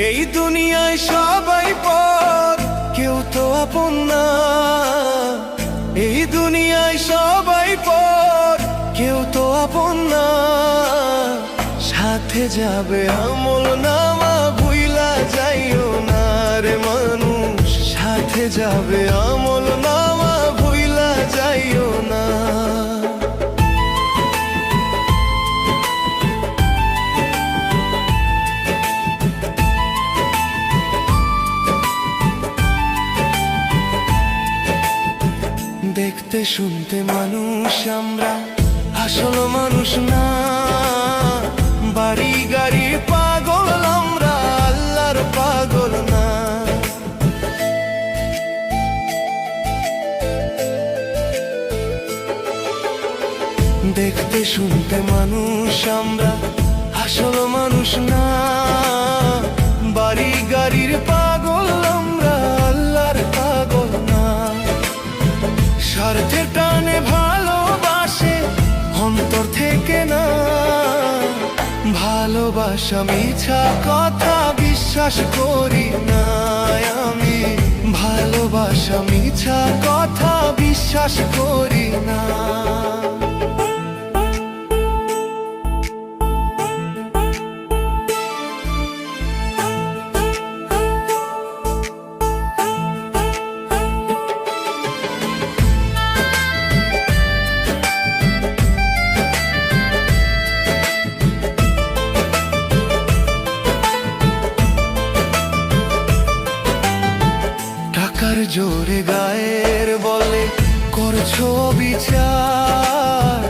এই দুনিয়ায় সবাই পর, কেউ তো আপন না। এই দুনিয়ায় সবাই পর, কেউ তো আপন না। সাথে যাবে আমল নামা, ভুইলা যাইও না রে মানুষ। সাথে যাবে আমল নামা, ভুইলা যাইও না। দেখতে শুনতে মানুষ আমরা, আসল মানুষ না। বাড়ি গাড়ি পাগল আমরা, আল্লাহর পাগল না। দেখতে শুনতে মানুষ আমরা, আসল মানুষ না। বাড়ি গাড়ির পাগল আমরা, আল্লাহর পাগল না। স্বার্থের টানে ভালোবাসে অন্তর থেকে না। ভালোবাসা মিছা কথা, বিশ্বাস করি না আমি। ভালোবাসা মিছা কথা, বিশ্বাস করি না। টাকার জোরে গায়ের বলে করছো বিচার,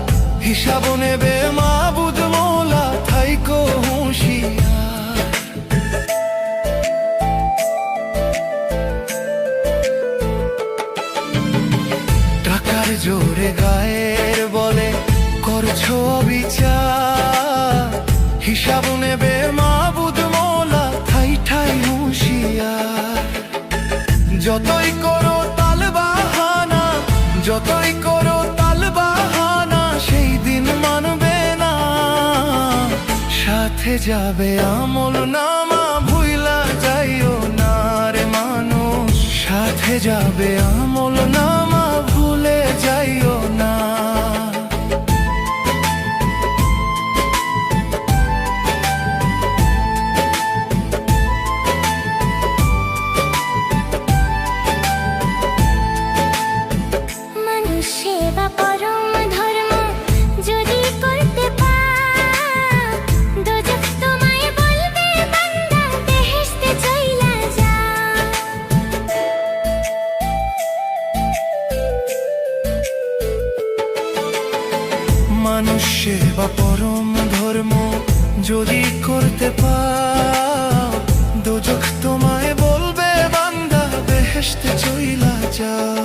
হিসাব নেবে মাবুদ মৌলা, থাইকো হুঁশিয়ার। টাকার জোরে গায়ের বলে করছো বিচার, হিসাব নেবে মাবুদ মৌলা, ঠাই ঠাই হুঁশিয়ার। যতই করো তাল বাহানা, যতই করো তাল বাহানা, সেই দিন মানবে না। সাথে যাবে আমল নামা, ভুইলা যাইও না রে মানুষ। সাথে যাবে আমল নামা, ভুলে যাইও না। সেবা পরম ধর্ম যদি করতে পাও, দোজখ তোমায় বলবে বান্দা, বেহেশতে চইলা যাও। মানুষ সেবা পরম ধর্ম যদি করতে পাও, দোজখ তোমায় বলবে বান্দা, বেহেশতে চইলা যাও।